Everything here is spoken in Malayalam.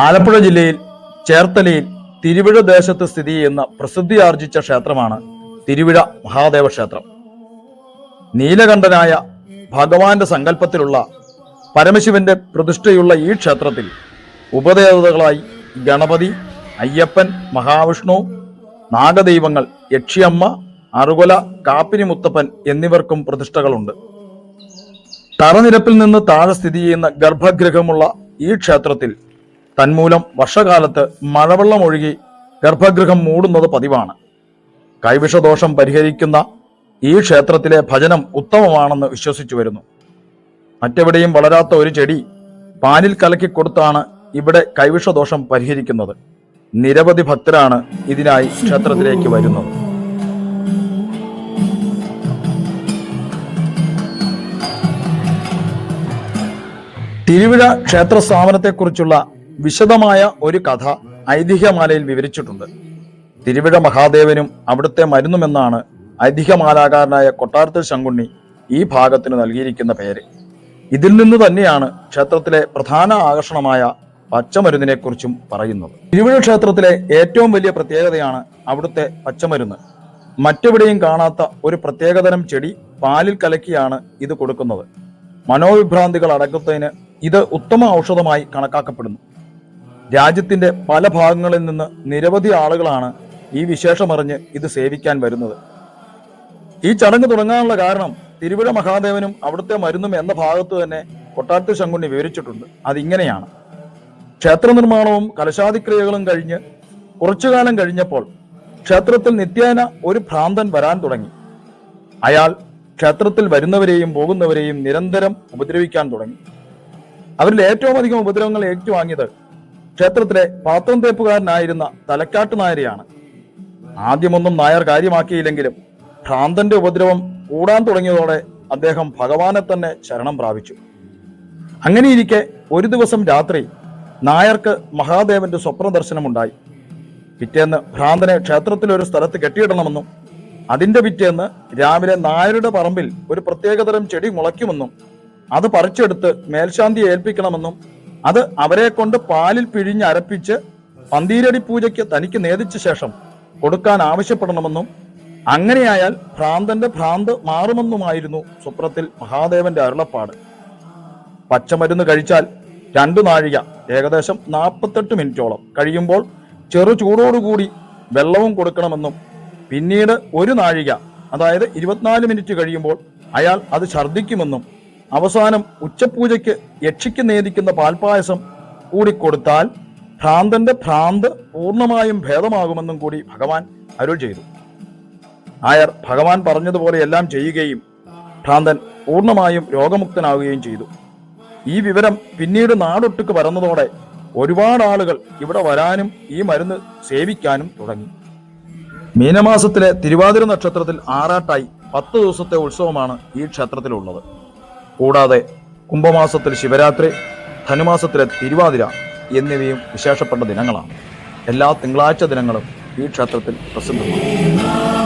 ആലപ്പുഴ ജില്ലയിൽ ചേർത്തലയിൽ തിരുവിഴ ദേശത്ത് സ്ഥിതി ചെയ്യുന്ന പ്രസിദ്ധിയാർജിച്ച ക്ഷേത്രമാണ് തിരുവിഴ മഹാദേവ ക്ഷേത്രം. നീലകണ്ഠനായ ഭഗവാന്റെ സങ്കല്പത്തിലുള്ള പരമശിവന്റെ പ്രതിഷ്ഠയുള്ള ഈ ക്ഷേത്രത്തിൽ ഉപദേവതകളായി ഗണപതി, അയ്യപ്പൻ, മഹാവിഷ്ണു, നാഗദൈവങ്ങൾ, യക്ഷിയമ്മ, അറുകൊല, കാപ്പിനി മുത്തപ്പൻ എന്നിവർക്കും പ്രതിഷ്ഠകളുണ്ട്. തറനിരപ്പിൽ നിന്ന് താഴെ സ്ഥിതി ചെയ്യുന്ന ഗർഭഗൃഹമുള്ള ഈ ക്ഷേത്രത്തിൽ തന്മൂലം വർഷകാലത്ത് മഴവെള്ളം ഒഴുകി ഗർഭഗൃഹം മൂടുന്നത് പതിവാണ്. കൈവിഷദോഷം പരിഹരിക്കുന്ന ഈ ക്ഷേത്രത്തിലെ ഭജനം ഉത്തമമാണെന്ന് വിശ്വസിച്ചു വരുന്നു. മറ്റെവിടെയും വളരാത്ത ഒരു ചെടി പാലിൽ കലക്കി കൊടുത്താണ് ഇവിടെ കൈവിഷദോഷം പരിഹരിക്കുന്നത്. നിരവധി ഭക്തരാണ് ഇതിനായി ക്ഷേത്രത്തിലേക്ക് വരുന്നത്. തിരുവിഴ ക്ഷേത്ര സ്ഥാപനത്തെക്കുറിച്ചുള്ള വിശദമായ ഒരു കഥ ഐതിഹ്യമാലയിൽ വിവരിച്ചിട്ടുണ്ട്. തിരുവിഴ മഹാദേവനും അവിടുത്തെ മരുന്നുമെന്നാണ് ഐതിഹ്യമാലാകാരനായ കൊട്ടാരത്തിൽ ശങ്കുണ്ണി ഈ ഭാഗത്തിന് നൽകിയിരിക്കുന്ന പേര്. ഇതിൽ നിന്ന് തന്നെയാണ് ക്ഷേത്രത്തിലെ പ്രധാന ആകർഷണമായ പച്ചമരുന്നിനെ കുറിച്ചും പറയുന്നത്. തിരുവിഴ ക്ഷേത്രത്തിലെ ഏറ്റവും വലിയ പ്രത്യേകതയാണ് അവിടുത്തെ പച്ചമരുന്ന്. മറ്റെവിടെയും കാണാത്ത ഒരു പ്രത്യേകതരം ചെടി പാലിൽ കലക്കിയാണ് ഇത് കൊടുക്കുന്നത്. മനോവിഭ്രാന്തികൾ അടക്കുന്നതിന് ഇത് ഉത്തമ ഔഷധമായി കണക്കാക്കപ്പെടുന്നു. രാജ്യത്തിന്റെ പല ഭാഗങ്ങളിൽ നിന്ന് നിരവധി ആളുകളാണ് ഈ വിശേഷമറിഞ്ഞ് ഇത് സേവിക്കാൻ വരുന്നത്. ഈ ചടങ്ങ് തുടങ്ങാനുള്ള കാരണം തിരുവിഴ മഹാദേവനും അവിടുത്തെ മരുന്നും എന്ന ഭാഗത്ത് തന്നെ കൊട്ടാരത്തിൽ ശങ്കുണ്ണി വിവരിച്ചിട്ടുണ്ട്. അതിങ്ങനെയാണ്: ക്ഷേത്ര നിർമ്മാണവും കലശാദിക്രിയകളും കഴിഞ്ഞ് കുറച്ചു കാലം കഴിഞ്ഞപ്പോൾ ക്ഷേത്രത്തിൽ നിത്യേന ഒരു ഭ്രാന്തൻ വരാൻ തുടങ്ങി. അയാൾ ക്ഷേത്രത്തിൽ വരുന്നവരെയും പോകുന്നവരെയും നിരന്തരം ഉപദ്രവിക്കാൻ തുടങ്ങി. അവരിൽ ഏറ്റവും അധികം ഉപദ്രവങ്ങൾ ഏറ്റുവാങ്ങിയത് ക്ഷേത്രത്തിലെ പാത്രം തേപ്പുകാരനായിരുന്ന തലക്കാട്ട് നായരെയാണ്. ആദ്യമൊന്നും നായർ കാര്യമാക്കിയില്ലെങ്കിലും ഭ്രാന്തന്റെ ഉപദ്രവം കൂടാൻ തുടങ്ങിയതോടെ അദ്ദേഹം ഭഗവാനെ തന്നെ ശരണം പ്രാപിച്ചു. അങ്ങനെയിരിക്കെ ഒരു ദിവസം രാത്രി നായർക്ക് മഹാദേവന്റെ സ്വപ്ന ദർശനമുണ്ടായി. പിറ്റേന്ന് ഭ്രാന്തനെ ക്ഷേത്രത്തിൽ ഒരു സ്ഥലത്ത് കെട്ടിയിടണമെന്നും അതിന്റെ പിറ്റേന്ന് രാവിലെ നായരുടെ പറമ്പിൽ ഒരു പ്രത്യേകതരം ചെടി മുളയ്ക്കുമെന്നും അത് പറിച്ചെടുത്ത് മേൽശാന്തി ഏൽപ്പിക്കണമെന്നും അത് അവരെ കൊണ്ട് പാലിൽ പിഴിഞ്ഞ് അരപ്പിച്ച് പന്തീരടി പൂജയ്ക്ക് തനിക്ക് നേദിച്ച ശേഷം കൊടുക്കാൻ ആവശ്യപ്പെടണമെന്നും അങ്ങനെയായാൽ ഭ്രാന്തന്റെ ഭ്രാന്ത് മാറുമെന്നുമായിരുന്നു സ്വപ്നത്തിൽ മഹാദേവന്റെ അരുളപ്പാട്. പച്ചമരുന്ന് കഴിച്ചാൽ 2 നാഴിക ഏകദേശം 48 മിനിറ്റോളം കഴിയുമ്പോൾ ചെറു ചൂടോടുകൂടി വെള്ളവും കൊടുക്കണമെന്നും പിന്നീട് 1 നാഴിക അതായത് 24 മിനിറ്റ് കഴിയുമ്പോൾ അയാൾ അത് ഛർദ്ദിക്കുമെന്നും അവസാനം ഉച്ചപൂജയ്ക്ക് യക്ഷിക്ക് നേദിക്കുന്ന പാൽപായസം കൂടി കൊടുത്താൽ ഭ്രാന്തന്റെ ഭ്രാന്ത് പൂർണ്ണമായും ഭേദമാകുമെന്നും കൂടി ഭഗവാൻ അരുൾ ചെയ്തു. നായർ ഭഗവാൻ പറഞ്ഞതുപോലെ എല്ലാം ചെയ്യുകയും ഭ്രാന്തൻ പൂർണ്ണമായും രോഗമുക്തനാവുകയും ചെയ്തു. ഈ വിവരം പിന്നീട് നാടൊട്ടുക്ക് പരന്നതോടെ ഒരുപാട് ആളുകൾ ഇവിടെ വരാനും ഈ മരുന്ന് സേവിക്കാനും തുടങ്ങി. മീനമാസത്തിലെ തിരുവാതിര നക്ഷത്രത്തിൽ ആറാട്ടായി 10 ദിവസത്തെ ഉത്സവമാണ് ഈ ക്ഷേത്രത്തിലുള്ളത്. കൂടാതെ കുംഭമാസത്തിൽ ശിവരാത്രി, ധനുമാസത്തിലെ തിരുവാതിര എന്നിവയും വിശേഷപ്പെട്ട ദിനങ്ങളാണ്. എല്ലാ തിങ്കളാഴ്ച ദിനങ്ങളും ഈ ക്ഷേത്രത്തിൽ പ്രസിദ്ധമാണ്.